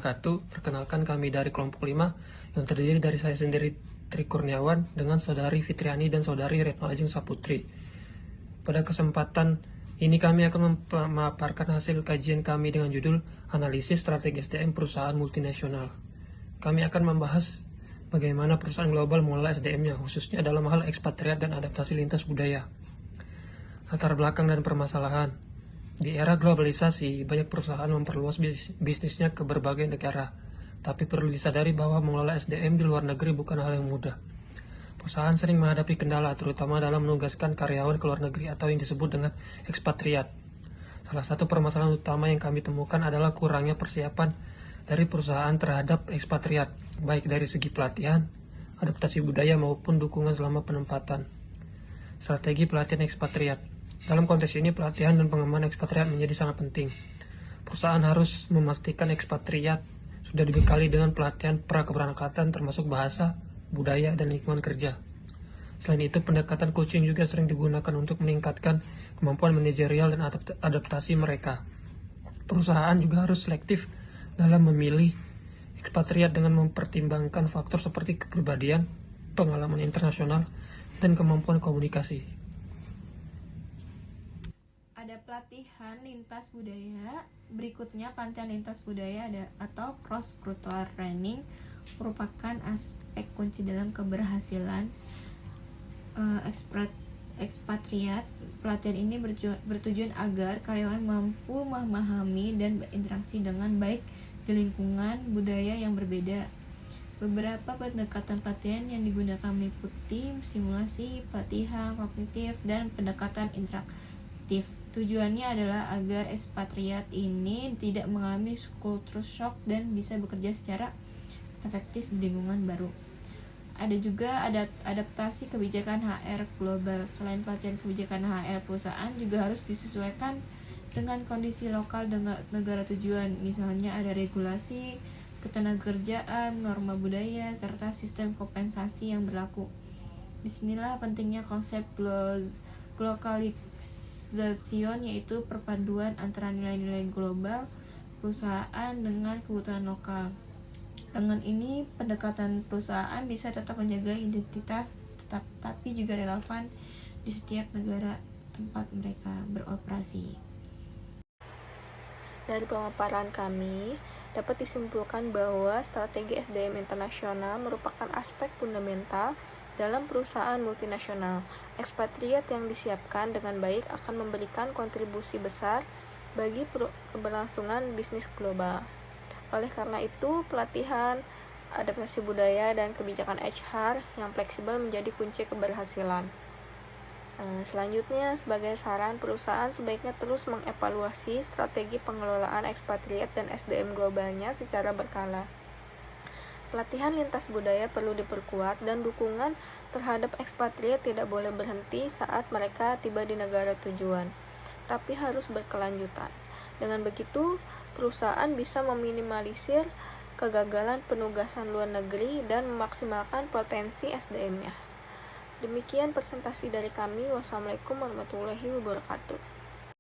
wabarakatuh. Perkenalkan, kami dari kelompok 5 yang terdiri dari saya sendiri, Tri Kurniawan, dengan saudari Fitriani dan saudari Retno Ajeng Saputri. Pada kesempatan ini kami akan memaparkan hasil kajian kami dengan judul Analisis Strategi SDM Perusahaan Multinasional. Kami akan membahas bagaimana perusahaan global mengelola SDM-nya, khususnya dalam hal ekspatriat dan adaptasi lintas budaya. Latar belakang dan permasalahan. Di era globalisasi, banyak perusahaan memperluas bisnisnya ke berbagai negara. Tapi perlu disadari bahwa mengelola SDM di luar negeri bukan hal yang mudah. Perusahaan sering menghadapi kendala, terutama dalam menugaskan karyawan ke luar negeri atau yang disebut dengan ekspatriat. Salah satu permasalahan utama yang kami temukan adalah kurangnya persiapan dari perusahaan terhadap ekspatriat, baik dari segi pelatihan, adaptasi budaya maupun dukungan selama penempatan. Strategi pelatihan ekspatriat. Dalam konteks ini, pelatihan dan pengembangan ekspatriat menjadi sangat penting. Perusahaan harus memastikan ekspatriat sudah dibekali dengan pelatihan prakeberangkatan termasuk bahasa, budaya, dan lingkungan kerja. Selain itu, pendekatan coaching juga sering digunakan untuk meningkatkan kemampuan manajerial dan adaptasi mereka. Perusahaan juga harus selektif dalam memilih ekspatriat dengan mempertimbangkan faktor seperti kepribadian, pengalaman internasional, dan kemampuan komunikasi. Ada pelatihan lintas budaya. Berikutnya, pelatihan lintas budaya atau cross cultural training merupakan aspek kunci dalam keberhasilan ekspatriat. Pelatihan ini bertujuan agar karyawan mampu memahami dan berinteraksi dengan baik di lingkungan budaya yang berbeda. Beberapa pendekatan pelatihan yang digunakan meliputi simulasi, pelatihan kognitif, dan pendekatan interaktif. Tujuannya adalah agar ekspatriat ini tidak mengalami culture shock dan bisa bekerja secara efektif di lingkungan baru. Ada juga adaptasi kebijakan HR global. Selain pelatihan kebijakan HR, perusahaan juga harus disesuaikan dengan kondisi lokal negara tujuan. Misalnya ada regulasi ketenagakerjaan, norma budaya, serta sistem kompensasi yang berlaku. Disinilah pentingnya konsep globalisation, yaitu perpaduan antara nilai-nilai global perusahaan dengan kebutuhan lokal. Dengan ini, pendekatan perusahaan bisa tetap menjaga identitas tapi juga relevan di setiap negara tempat mereka beroperasi. Dari pemaparan kami, dapat disimpulkan bahwa strategi SDM internasional merupakan aspek fundamental dalam perusahaan multinasional. Ekspatriat yang disiapkan dengan baik akan memberikan kontribusi besar bagi keberlangsungan bisnis global. Oleh karena itu, pelatihan, adaptasi budaya, dan kebijakan HR yang fleksibel menjadi kunci keberhasilan. Selanjutnya, sebagai saran, perusahaan sebaiknya terus mengevaluasi strategi pengelolaan ekspatriat dan SDM globalnya secara berkala. Pelatihan lintas budaya perlu diperkuat dan dukungan terhadap ekspatriat tidak boleh berhenti saat mereka tiba di negara tujuan, tapi harus berkelanjutan. Dengan begitu, perusahaan bisa meminimalisir kegagalan penugasan luar negeri dan memaksimalkan potensi SDM-nya. Demikian presentasi dari kami. Wassalamualaikum warahmatullahi wabarakatuh.